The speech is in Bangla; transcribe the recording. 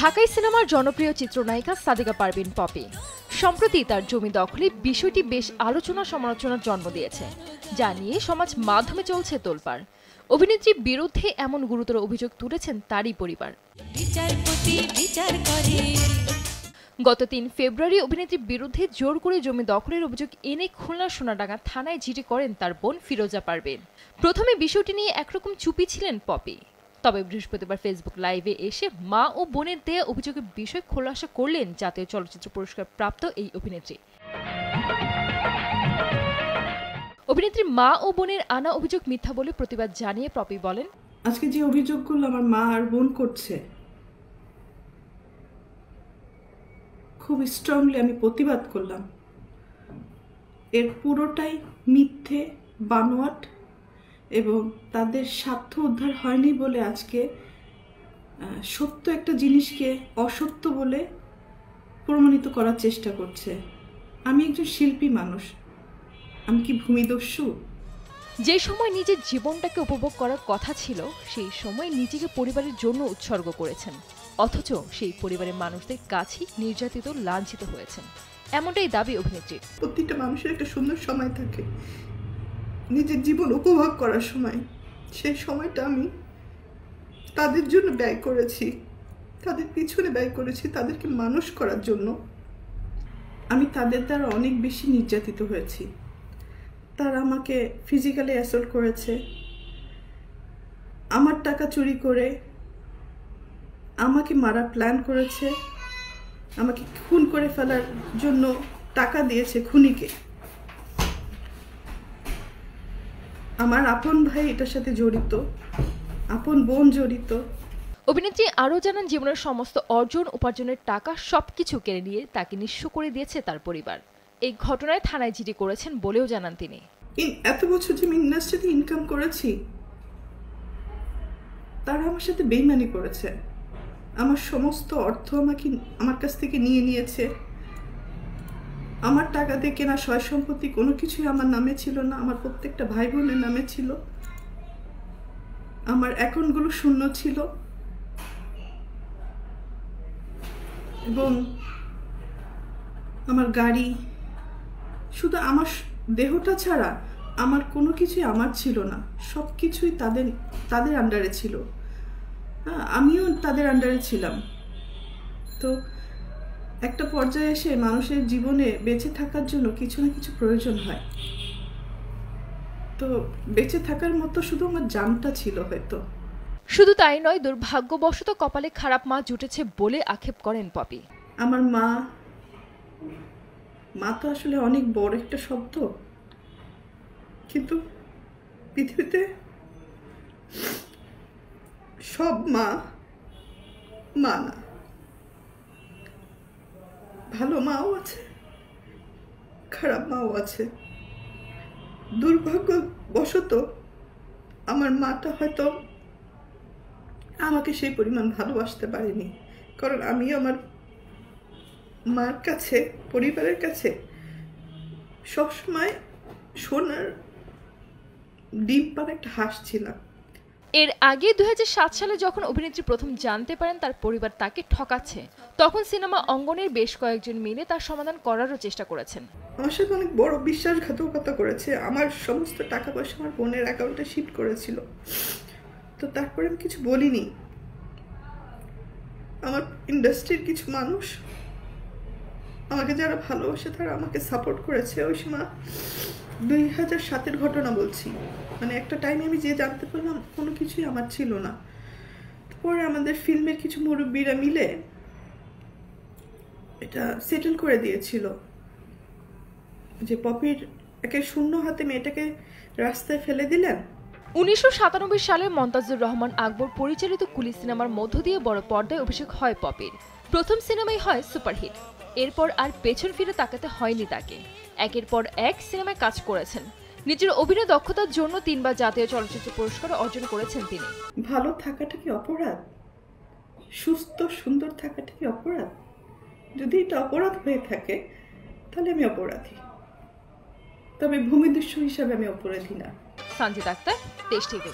ঢাকাই সিনেমার জনপ্রিয় চিত্রনায়িকা সাদিকা পারভিন পপি সম্প্রতি তার জমি দখলে বিষয়টি বেশ আলোচনা সমালোচনার জন্ম দিয়েছে, যা নিয়ে সমাজ মাধ্যমে চলছে তোলপাড়। অভিনেত্রীর বিরুদ্ধে এমন গুরুতর অভিযোগ তুলেছেন তারই পরিবার। গত ৩ ফেব্রুয়ারি অভিনেত্রীর বিরুদ্ধে জোর করে জমি দখলের অভিযোগ এনে খুলনার সোনাডাঙ্গা থানায় জিডি করেন তার বোন ফিরোজা পারভিন। প্রথমে বিষয়টি নিয়ে একরকম চুপি ছিলেন পপি, তবে বৃহস্পতিবার ফেসবুক লাইভে এসে মা ও বোনের দেয়া অভিযোগের বিষয় খোলাসা করলেন জাতীয় চলচ্চিত্র পুরস্কার প্রাপ্ত এই অভিনেত্রী। অভিনেত্রীর মা ও বোনের আনা অভিযোগ মিথ্যা বলে প্রতিবাদ জানিয়ে পপি বলেন, আজকে যে অভিযোগগুলো আমার মা আর বোন করছে, খুব স্ট্রংলি আমি প্রতিবাদ করলাম। এর পুরোটাই মিথ্যে, বানোয়াট এবং তাদের স্বার্থ উদ্ধার হয়নি বলে আজকে সত্য একটা জিনিসকে অসত্য বলে প্রমাণিত করার চেষ্টা করছে। আমি একজন শিল্পী মানুষ, আমি কি ভূমিদস্যু? যে সময় নিজের জীবনটাকে উপভোগ করার কথা ছিল, সেই সময় নিজেকে পরিবারের জন্য উৎসর্গ করেছেন, অথচ সেই পরিবারের মানুষদের কাছেই নির্যাতিত, লাঞ্ছিত হয়েছেন, এমনটাই দাবি অভিনেত্রীর। প্রত্যেকটা মানুষের একটা সুন্দর সময় থাকে, নিজের জীবন উপভোগ করার সময়। সেই সময়টা আমি তাদের জন্য ব্যয় করেছি, তাদের পিছনে ব্যয় করেছি, তাদেরকে মানুষ করার জন্য। আমি তাদের দ্বারা অনেক বেশি নির্যাতিত হয়েছি। তারা আমাকে ফিজিক্যালি অ্যাসল্ট করেছে, আমার টাকা চুরি করে আমাকে মারার প্ল্যান করেছে, আমাকে খুন করে ফেলার জন্য টাকা দিয়েছে খুনিকে। আমার আপন ভাই এটার সাথে জড়িত, আপন বোন জড়িত। অভিনেত্রী আরও জানান, জীবনের সমস্ত অর্জন, উপার্জনের টাকা সবকিছু কেড়ে নিয়ে তাকে নিঃস্ব করে দিয়েছে তার পরিবার। এই ঘটনায় থানায় জিডি করেছেন বলেও জানান তিনি। এত বছর যে আমি ইন্ডাস্ট্রিতে ইনকাম করেছি, তারা আমার সাথে বেইমানি করেছে। আমার সমস্ত অর্থ আমার কাছ থেকে নিয়ে নিয়েছে। আমার টাকা দিয়ে কেনা সয় সম্পত্তি কোনো কিছুই আমার নামে ছিল না, আমার প্রত্যেকটা ভাই বোনের নামে ছিল। আমার অ্যাকাউন্টগুলো শূন্য ছিল এবং আমার গাড়ি, শুধু আমার দেহটা ছাড়া আমার কোনো কিছুই আমার ছিল না। সব কিছুই তাদের আন্ডারে ছিল, আমিও তাদের আন্ডারে ছিলাম। তো একটা পর্যায়ে এসে মানুষের জীবনে বেঁচে থাকার জন্য কিছু না কিছু প্রয়োজন হয়। তো বেঁচে থাকার মতো শুধু আমার জানটা ছিল হয়তো। শুধু তাই নয়, দুর্ভাগ্যবশত কপালে খারাপ মা জুটেছে বলে আক্ষেপ করেন পপি। আমার মা তো আসলে অনেক বড় একটা শব্দ, কিন্তু পৃথিবীতে সব মা না। ভালো মাও আছে, খারাপ মাও আছে। দুর্ভাগ্যবশত আমার মাটা হয়তো আমাকে সেই পরিমাণ ভালোবাসতে পারেনি, কারণ আমি আমার মার কাছে, পরিবারের কাছে সবসময় সোনার ডিম পাড়া একটা হাঁস ছিলাম। এর আগে 2007 সালে যখন অভিনেত্রী প্রথম জানতে পারেন তার পরিবার তাকে ঠকাচ্ছে, তখন সিনেমা অঙ্গনের বেশ কয়েকজন মিলে তার সমাধান করারও চেষ্টা করেছেন। আমার সাথে অনেক বড় বিশ্বাসঘাতকতা করেছে। আমার সমস্ত টাকা পয়সা আমার বোনের অ্যাকাউন্টে শিফট করেছিল। তো তারপরে আমি কিছু বলিনি। আমার ইন্ডাস্ট্রির কিছু মানুষ, আমাকে যারা ভালোবাসে, তারা আমাকে সাপোর্ট করেছে। ওই সময় 2007-এর ঘটনা বলছি, মানে একটা টাইমে আমি যে জানতে পারলাম কোনো কিছুই আমার ছিল না। পরে আমাদের ফিল্মের কিছু মুরব্বীরা মিলে এটা সেটেল করে দিয়েছিল যে পপির একে শূন্য হাতে মেয়েটাকে রাস্তায় ফেলে দিলেন। 1997 সালে মন্তাজুর রহমান আকবর পরিচালিত কুলি সিনেমার মধ্য দিয়ে বড় পর্দায় অভিষেক হয় পপির। প্রথম সিনেমাই হয় সুপারহিট। এরপর আর পেছন ফিরে তাকাতে হয়নি তাকে। একের পর এক সিনেমায় কাজ করেছেন। নিজের অভিনয় দক্ষতার জন্য 3 বার জাতীয় চলচ্চিত্র পুরস্কার অর্জন করেছেন তিনি। ভালো থাকাটা কি অপরাধ? সুস্থ সুন্দর থাকাটা কি অপরাধ? যদি এটা অপরাধ হয়ে থাকে তাহলে আমি অপরাধী, তবে ভূমিদস্যু হিসাবে আমি অপরাধী না। সঞ্জিত আক্তার, দেশ টিভি।